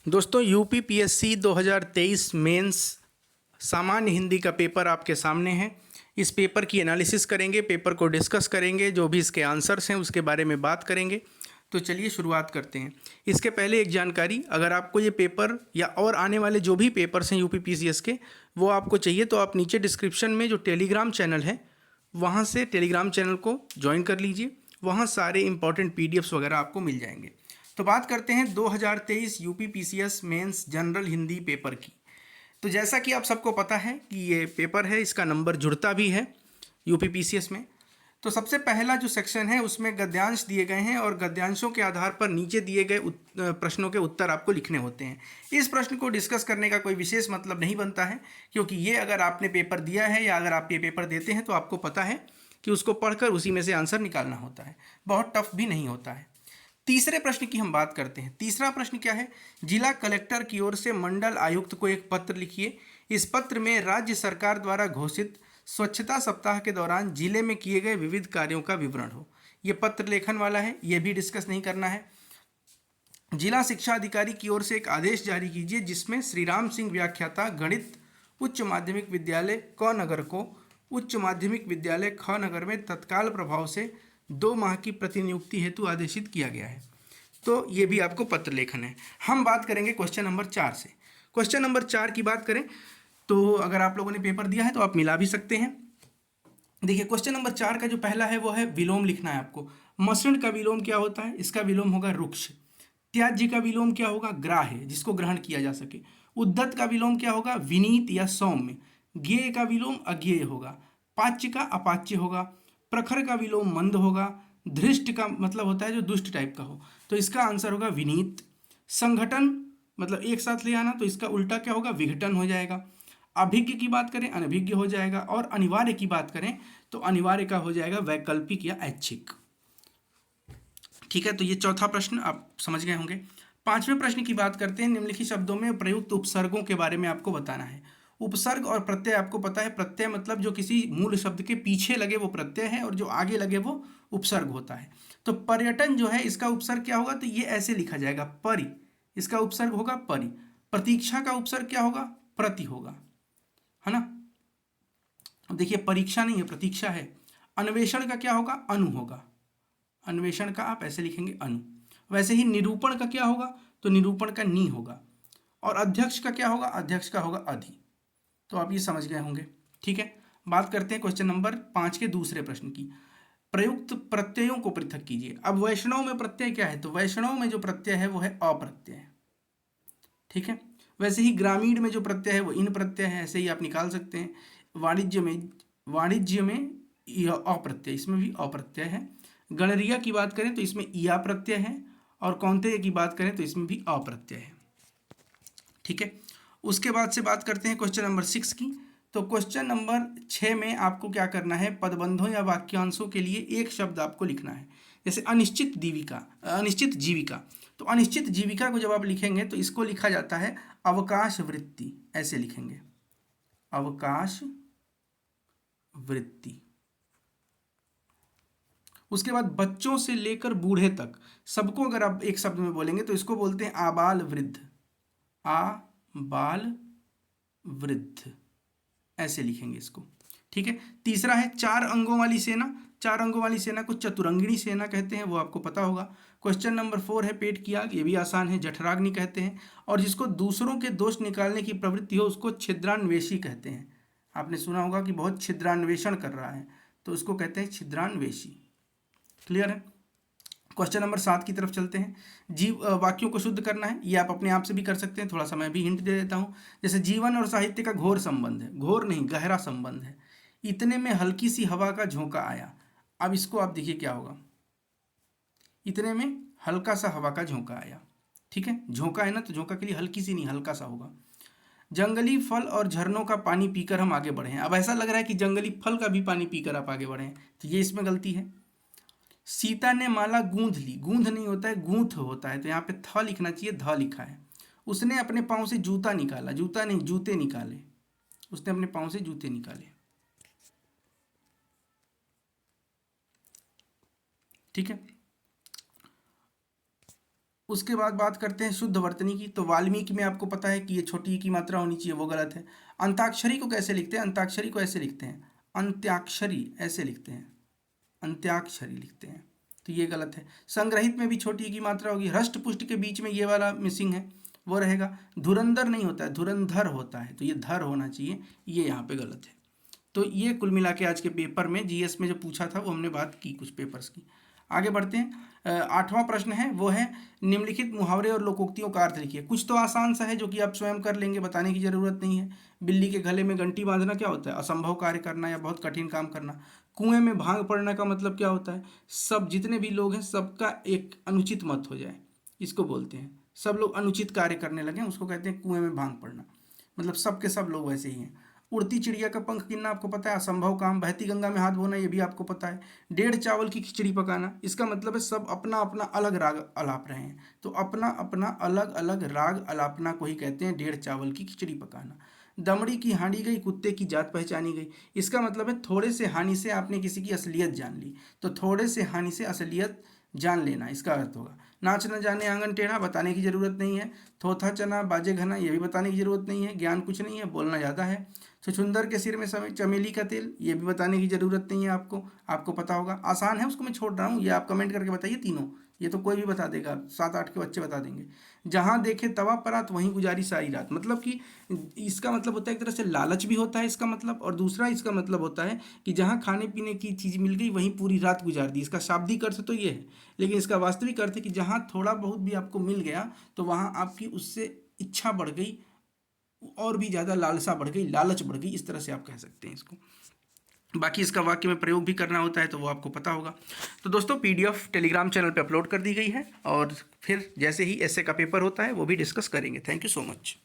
दोस्तों UP PSC 2023 mains सामान्य हिंदी का पेपर आपके सामने है। इस पेपर की एनालिसिस करेंगे, पेपर को डिस्कस करेंगे, जो भी इसके आंसर्स हैं उसके बारे में बात करेंगे। तो चलिए शुरुआत करते हैं। इसके पहले एक जानकारी, अगर आपको ये पेपर या और आने वाले जो भी पेपर्स हैं यूपी पीसीएस के वो आपको चाहिए तो आप नीचे डिस्क्रिप्शन में जो टेलीग्राम चैनल है वहाँ से टेलीग्राम चैनल को ज्वाइन कर लीजिए। वहाँ सारे इंपॉर्टेंट पीडीएफ्स वगैरह आपको मिल जाएंगे। तो बात करते हैं 2023 UP PCS mains general Hindi paper की। तो जैसा कि आप सबको पता है कि ये पेपर है, इसका नंबर जुड़ता भी है यूपी पीसीएस में। तो सबसे पहला जो सेक्शन है उसमें गद्यांश दिए गए हैं और गद्यांशों के आधार पर नीचे दिए गए प्रश्नों के उत्तर आपको लिखने होते हैं। इस प्रश्न को डिस्कस करने का कोई विशेष मतलब नहीं बनता है, क्योंकि ये अगर आपने पेपर दिया है या अगर आप ये पेपर देते हैं तो आपको पता है कि उसको पढ़कर उसी में से आंसर निकालना होता है। बहुत टफ भी नहीं होता है। तीसरे प्रश्न की हम बात करते हैं। तीसरा प्रश्न क्या है? जिला कलेक्टर की ओर से मंडल आयुक्त को एक पत्र लिखिए। इस पत्र में राज्य सरकार द्वारा घोषित स्वच्छता सप्ताह के दौरान जिले में किए गए विविध कार्यों का विवरण हो। ये पत्र लेखन वाला है, ये भी डिस्कस नहीं करना है। जिला शिक्षा अधिकारी की ओर से एक आदेश जारी कीजिए जिसमें श्री राम सिंह व्याख्याता गणित उच्च माध्यमिक विद्यालय क नगर को उच्च माध्यमिक विद्यालय ख नगर में तत्काल प्रभाव से 2 माह की प्रतिनियुक्ति हेतु आदेशित किया गया है। तो ये भी आपको पत्र लेखन है। हम बात करेंगे क्वेश्चन नंबर 4 से। क्वेश्चन नंबर 4 की बात करें तो अगर आप लोगों ने पेपर दिया है तो आप मिला भी सकते हैं। देखिए क्वेश्चन नंबर 4 का जो पहला है वो है विलोम लिखना है आपको। मसृण का विलोम क्या होता है? इसका विलोम होगा रुक्ष। त्याज्य का विलोम क्या होगा? ग्राह्य, जिसको ग्रहण किया जा सके। उद्धत का विलोम क्या होगा? विनीत या सौम्य। ज्ञेय का विलोम अज्ञेय होगा। पाच्य का अपाच्य होगा। प्रखर का विलोम मंद होगा। धृष्ट का मतलब होता है जो दुष्ट टाइप का हो, तो इसका आंसर होगा विनीत। संघटन मतलब एक साथ ले आना, तो इसका उल्टा क्या होगा? विघटन हो जाएगा। अभिज्ञ की बात करें अनभिज्ञ हो जाएगा। और अनिवार्य की बात करें तो अनिवार्य का हो जाएगा वैकल्पिक या ऐच्छिक। ठीक है, तो ये चौथा प्रश्न आप समझ गए होंगे। पांचवें प्रश्न की बात करते हैं। निम्नलिखित शब्दों में प्रयुक्त उपसर्गों के बारे में आपको बताना है। उपसर्ग और प्रत्यय आपको पता है। प्रत्यय मतलब जो किसी मूल शब्द के पीछे लगे वो प्रत्यय है और जो आगे लगे वो उपसर्ग होता है। तो पर्यटन जो है इसका उपसर्ग क्या होगा? तो ये ऐसे लिखा जाएगा परि, इसका उपसर्ग होगा परि। प्रतीक्षा का उपसर्ग क्या होगा? प्रति होगा, है ना। अब देखिए परीक्षा नहीं है, प्रतीक्षा है। अन्वेषण का क्या होगा? अनु होगा। अन्वेषण का आप ऐसे लिखेंगे अनु। वैसे ही निरूपण का क्या होगा? तो निरूपण का नी होगा। और अध्यक्ष का क्या होगा? अध्यक्ष का होगा अधि। तो आप ये समझ गए होंगे। ठीक है, बात करते हैं क्वेश्चन नंबर 5 के दूसरे प्रश्न की। प्रयुक्त प्रत्ययों को पृथक कीजिए। अब वैष्णव में प्रत्यय क्या है? तो वैष्णव में जो प्रत्यय है वो है अप्रत्यय। ठीक है, वैसे ही ग्रामीण में जो प्रत्यय है वो इन प्रत्यय है, ऐसे ही आप निकाल सकते हैं। वाणिज्य में यह अप्रत्यय, इसमें भी अप्रत्यय है। गणरिया की बात करें तो इसमें इया प्रत्यय है। और कौंतेय की बात करें तो इसमें भी अप्रत्यय है। ठीक है, उसके बाद से बात करते हैं क्वेश्चन नंबर 6 की। तो क्वेश्चन नंबर 6 में आपको क्या करना है? पदबंधों या वाक्यांशों के लिए एक शब्द आपको लिखना है। जैसे अनिश्चित जीविका। तो अनिश्चित जीविका को जब आप लिखेंगे तो इसको लिखा जाता है अवकाश वृत्ति, ऐसे लिखेंगे अवकाश वृत्ति। उसके बाद बच्चों से लेकर बूढ़े तक सबको अगर आप एक शब्द में बोलेंगे तो इसको बोलते हैं आबाल वृद्ध। आबाल वृद्ध, ऐसे लिखेंगे इसको। ठीक है, तीसरा है 4 अंगों वाली सेना। 4 अंगों वाली सेना को चतुरंगिणी सेना कहते हैं, वो आपको पता होगा। क्वेश्चन नंबर 4 है पेट की आग, ये भी आसान है, जठराग्नि कहते हैं। और जिसको दूसरों के दोष निकालने की प्रवृत्ति हो उसको छिद्रान्वेषी कहते हैं। आपने सुना होगा कि बहुत छिद्रान्वेषण कर रहा है, तो उसको कहते हैं छिद्रान्वेषी। क्लियर है। क्वेश्चन नंबर 7 की तरफ चलते हैं। वाक्यों को शुद्ध करना है, ये आप अपने आप से भी कर सकते हैं, थोड़ा सा मैं भी हिंट दे देता हूँ। जैसे जीवन और साहित्य का घोर संबंध है, घोर नहीं गहरा संबंध है। इतने में हल्की सी हवा का झोंका आया। अब इसको आप देखिए क्या होगा? इतने में हल्का सा हवा का झोंका आया। ठीक है, झोंका है ना, तो झोंका के लिए हल्की सी नहीं हल्का सा होगा। जंगली फल और झरनों का पानी पीकर हम आगे बढ़े हैं। अब ऐसा लग रहा है कि जंगली फल का भी पानी पीकर आप आगे बढ़े हैं, तो ये इसमें गलती है। सीता ने माला गूंथ ली, गूंथ नहीं होता है गूंथ होता है, तो यहाँ पे थ लिखना चाहिए, ध लिखा है। उसने अपने पाँव से जूता निकाला, जूता नहीं जूते निकाले, उसने अपने पाँव से जूते निकाले। ठीक है, उसके बाद बात करते हैं शुद्ध वर्तनी की। तो वाल्मीकि में आपको पता है कि ये छोटी ई की मात्रा होनी चाहिए, वो गलत है। अंताक्षरी को कैसे लिखते हैं? अंताक्षरी को ऐसे लिखते हैं, अंत्याक्षरी ऐसे लिखते हैं, अंत्याक्षरी लिखते हैं, तो ये गलत है। संग्रहित में भी छोटी ई की मात्रा होगी। हृष्ट पुष्ट के बीच में ये वाला मिसिंग है, वो रहेगा। धुरंधर नहीं होता है, धुरंधर होता है, तो ये धर होना चाहिए, ये यहाँ पे गलत है। तो ये कुल मिला के आज के पेपर में जीएस में जो पूछा था वो हमने बात की कुछ पेपर्स की। आगे बढ़ते हैं। 8वां प्रश्न है वो है निम्नलिखित मुहावरे और लोकोक्तियों का अर्थ लिखिए। कुछ तो आसान सा है जो कि आप स्वयं कर लेंगे, बताने की जरूरत नहीं है। बिल्ली के गले में घंटी बांधना क्या होता है? असंभव कार्य करना या बहुत कठिन काम करना। कुएं में भांग पड़ना का मतलब क्या होता है? सब जितने भी लोग हैं सबका एक अनुचित मत हो जाए, इसको बोलते हैं। सब लोग अनुचित कार्य करने लगे, उसको कहते हैं कुएं में भांग पड़ना, मतलब सब के सब लोग वैसे ही हैं। उड़ती चिड़िया का पंख गिनना आपको पता है, असंभव काम। बहती गंगा में हाथ धोना, ये भी आपको पता है। डेढ़ चावल की खिचड़ी पकाना, इसका मतलब है सब अपना अपना अलग राग अलाप रहे हैं, तो अपना अपना अलग अलग राग अलापना को ही कहते हैं डेढ़ चावल की खिचड़ी पकाना। दमड़ी की हांडी गई, कुत्ते की जात पहचानी गई, इसका मतलब है थोड़े से हानि से आपने किसी की असलियत जान ली, तो थोड़े से हानि से असलियत जान लेना इसका अर्थ होगा। नाच न जाने आंगन टेढ़ा, बताने की जरूरत नहीं है। थोथा चना बाजे घना, ये भी बताने की जरूरत नहीं है। ज्ञान कुछ नहीं है, बोलना ज़्यादा है। छुछुंदर के सिर में चमेली का तेल, ये भी बताने की जरूरत नहीं है आपको, आपको पता होगा। आसान है, उसको मैं छोड़ रहा हूँ, ये आप कमेंट करके बताइए तीनों, ये तो कोई भी बता देगा, 7-8 के बच्चे बता देंगे। जहाँ देखे तवा परात वहीं गुजारी सारी रात, मतलब कि इसका मतलब होता है एक तरह से लालच भी होता है इसका मतलब, और दूसरा इसका मतलब होता है कि जहाँ खाने पीने की चीज़ मिल गई वहीं पूरी रात गुजार दी। इसका शाब्दिक अर्थ तो ये है, लेकिन इसका वास्तविक अर्थ है कि जहाँ थोड़ा बहुत भी आपको मिल गया तो वहाँ आपकी उससे इच्छा बढ़ गई, और भी ज़्यादा लालसा बढ़ गई, लालच बढ़ गई, इस तरह से आप कह सकते हैं इसको। बाकी इसका वाक्य में प्रयोग भी करना होता है तो वो आपको पता होगा। तो दोस्तों पीडीएफ टेलीग्राम चैनल पे अपलोड कर दी गई है, और फिर जैसे ही ऐसे का पेपर होता है वो भी डिस्कस करेंगे। Thank you so much.